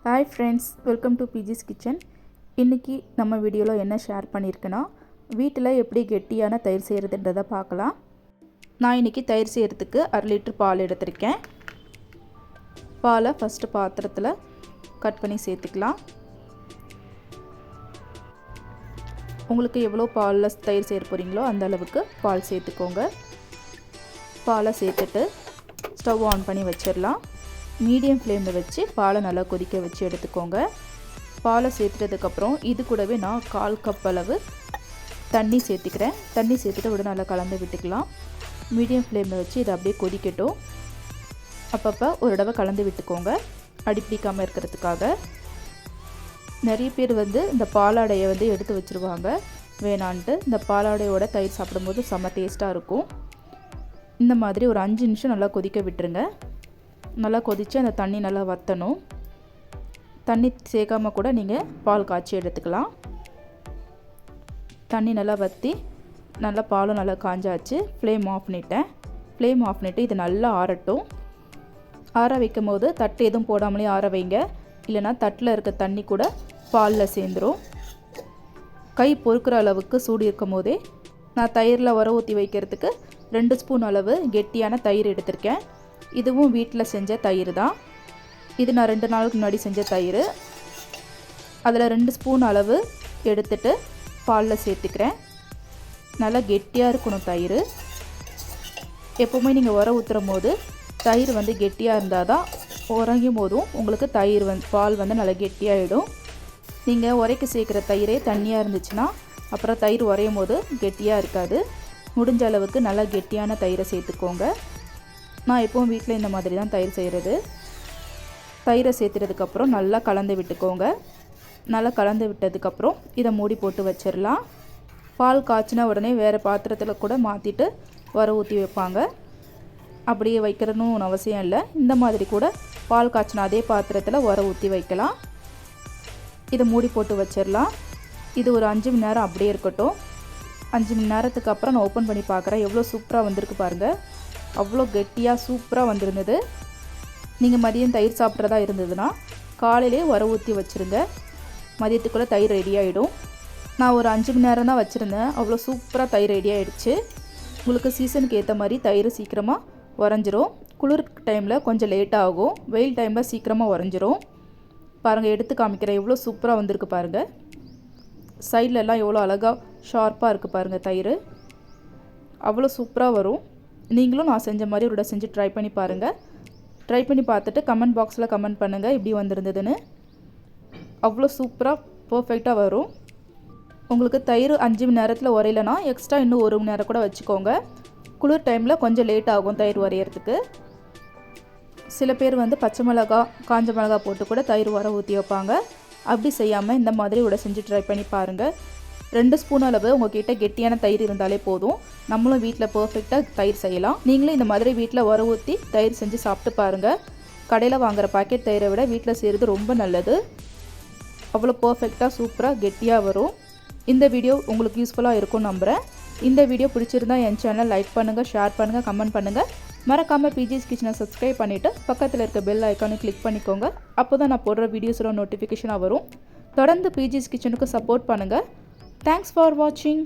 Hi friends, welcome to பிஜிஸ் kitchen. இன்றைக்கி நம்ம வீடியோவில் என்ன ஷேர் பண்ணியிருக்கேன்னா, வீட்டில் எப்படி கெட்டியான தயிர் செய்கிறதுன்றதை பார்க்கலாம். நான் இன்றைக்கி தயிர் செய்கிறதுக்கு 1/2 லிட்டர் பால் எடுத்திருக்கேன். பாலை ஃபஸ்ட்டு பாத்திரத்தில் கட் பண்ணி சேர்த்துக்கலாம். உங்களுக்கு எவ்வளோ பாலில் தயிர் செய்ய போகிறீங்களோ அந்த அளவுக்கு பால் சேர்த்துக்கோங்க. பாலை சேர்த்துட்டு ஸ்டவ் ஆன் பண்ணி வச்சிடலாம். மீடியம் ஃப்ளேமில் வச்சு பாலை நல்லா கொதிக்க வச்சு எடுத்துக்கோங்க. பாலை சேர்த்துட்டதுக்கப்புறம் இது கூடவே நான் 1/4 கப் அளவு தண்ணி சேர்த்துக்கிறேன். தண்ணி சேர்த்துட்டு உடனே நல்லா கலந்து விட்டுக்கலாம். மீடியம் ஃப்ளேமில் வச்சு இதை அப்படியே கொதிக்கட்டும். அப்பப்போ ஒரு தடவை கலந்து விட்டுக்கோங்க, அடிப்பிடிக்காமல் இருக்கிறதுக்காக. நிறைய பேர் இந்த பாலாடையை எடுத்து வச்சுருவாங்க வேணான்ட்டு. இந்த பாலாடையோட தயிர் சாப்பிடும்போது செம்ம டேஸ்ட்டாக இருக்கும். இந்த மாதிரி ஒரு 5 நிமிஷம் நல்லா கொதிக்க விட்டுருங்க. நல்லா கொதித்து அந்த தண்ணி நல்லா வற்றணும். தண்ணி சேர்க்காமல் கூட நீங்கள் பால் காய்ச்சி எடுத்துக்கலாம். தண்ணி நல்லா வற்றி நல்லா பாலும் நல்லா காஞ்சாச்சு. ஃப்ளேம் ஆஃப் பண்ணிவிட்டு இது நல்லா ஆறட்டும். ஆற வைக்கும் போது தட்டு எதுவும் போடாமலே ஆற வைங்க, இல்லைனா தட்டில் இருக்க தண்ணி கூட பாலில் சேர்ந்துடும். கை பொறுக்கிற அளவுக்கு சூடு இருக்கும் போதே நான் தயிரில் உர ஊற்றி வைக்கிறதுக்கு 2 ஸ்பூன் அளவு கெட்டியான தயிர் எடுத்திருக்கேன். இதுவும் வீட்டில் செஞ்ச தயிர் தான். இது நான் 2 நாளுக்கு முன்னாடி செஞ்ச தயிர். அதில் 2 ஸ்பூன் அளவு எடுத்துட்டு பாலில் சேர்த்துக்கிறேன். நல்லா கெட்டியாக இருக்கணும் தயிர். எப்போவுமே நீங்கள் உர ஊற்றுற போது தயிர் கெட்டியாக இருந்தால் தான் உறங்கும் போதும் உங்களுக்கு தயிர் பால் நல்லா கெட்டியாகிடும். நீங்கள் உரைக்கு சேர்க்குற தயிரே தண்ணியாக இருந்துச்சுன்னா அப்புறம் தயிர் உரையும் போது கெட்டியாக இருக்காது. முடிஞ்ச அளவுக்கு நல்லா கெட்டியான தயிரை சேர்த்துக்கோங்க. நான் எப்போவும் வீட்டில் இந்த மாதிரி தான் தயிர் செய்கிறது. தயிரை சேர்த்துறதுக்கப்புறம் நல்லா கலந்து விட்டுக்கோங்க. நல்லா கலந்து விட்டதுக்கப்புறம் இதை மூடி போட்டு வச்சிடலாம். பால் காய்ச்சினா உடனே வேறு பாத்திரத்தில் கூட மாற்றிட்டு வர ஊற்றி வைப்பாங்க. அப்படியே வைக்கிறதுன்னு அவசியம் இல்லை. இந்த மாதிரி கூட பால் காய்ச்சினா அதே பாத்திரத்தில் வர ஊற்றி வைக்கலாம். இதை மூடி போட்டு வச்சிடலாம். இது ஒரு 5 மணி நேரம் அப்படியே இருக்கட்டும். 5 மணி நேரத்துக்கு அப்புறம் நான் ஓப்பன் பண்ணி பார்க்குறேன். எவ்வளோ சூப்பராக வந்திருக்கு பாருங்கள். அவ்வளோ கெட்டியாக சூப்பராக வந்திருந்தது. நீங்கள் மதியம் தயிர் சாப்பிட்றதா இருந்ததுன்னா காலையிலே உர ஊற்றி வச்சுருங்க. மதியத்துக்குள்ளே தயிர் ரெடி ஆகிடும். நான் ஒரு 5 மணி நேரம் தான் வச்சுருந்தேன். அவ்வளோ சூப்பராக தயிர் ரெடி ஆகிடுச்சு. உங்களுக்கு சீசனுக்கு ஏற்ற மாதிரி தயிர் சீக்கிரமாக உறைஞ்சிரும். குளிர் டைமில் கொஞ்சம் லேட்டாக ஆகும், வெயில் டைமில் சீக்கிரமாக உறைஞ்சிரும். பாருங்கள், எடுத்து காமிக்கிறேன். எவ்வளோ சூப்பராக வந்திருக்கு பாருங்கள். சைட்லெல்லாம் எவ்வளோ அழகாக ஷார்ப்பாக இருக்குது பாருங்கள். தயிர் அவ்வளோ சூப்பராக வரும். நீங்களும் நான் செஞ்ச மாதிரி ஒரு செஞ்சு ட்ரை பண்ணி பாருங்கள். ட்ரை பண்ணி பார்த்துட்டு கமெண்ட் பாக்ஸில் கமெண்ட் பண்ணுங்கள் எப்படி வந்திருந்ததுன்னு. அவ்வளோ சூப்பராக பர்ஃபெக்டாக வரும். உங்களுக்கு தயிர் 5 மணி நேரத்தில் உரையிலனா எக்ஸ்ட்ரா இன்னும் 1 மணி நேரம் கூட வச்சுக்கோங்க. குளிர் டைமில் கொஞ்சம் லேட் ஆகும் தயிர் உரையிறதுக்கு. சில பேர் பச்சை மிளகா காஞ்ச மிளகா போட்டு கூட தயிர் உர ஊற்றி வைப்பாங்க. அப்படி செய்யாமல் இந்த மாதிரி ஒரு செஞ்சு ட்ரை பண்ணி பாருங்கள். 2 ஸ்பூன் அளவு உங்கள்கிட்ட கெட்டியான தயிர் இருந்தாலே போதும். நம்மளும் வீட்டில் பர்ஃபெக்டாக தயிர் செய்யலாம். நீங்களும் இந்த மாதிரி வீட்டில் உர ஊற்றி தயிர் செஞ்சு சாப்பிட்டு பாருங்கள். கடையில் வாங்குகிற பாக்கெட் தயிரை விட வீட்டில் செய்கிறது ரொம்ப நல்லது. அவ்வளோ பர்ஃபெக்டாக சூப்பராக கெட்டியாக வரும். இந்த வீடியோ உங்களுக்கு யூஸ்ஃபுல்லாக இருக்கும்னு நம்புகிறேன். இந்த வீடியோ பிடிச்சிருந்தா என் சேனல் லைக் பண்ணுங்கள், ஷேர் பண்ணுங்கள், கமெண்ட் பண்ணுங்கள். மறக்காமல் பிஜிஸ் கிச்சனை சப்ஸ்கிரைப் பண்ணிவிட்டு பக்கத்தில் இருக்க பெல் ஐக்கானை கிளிக் பண்ணிக்கோங்க. அப்போ தான் நான் போடுற வீடியோஸோட நோட்டிஃபிகேஷனாக வரும். தொடர்ந்து பிஜிஸ் கிச்சனுக்கு சப்போர்ட் பண்ணுங்கள். Thanks for watching.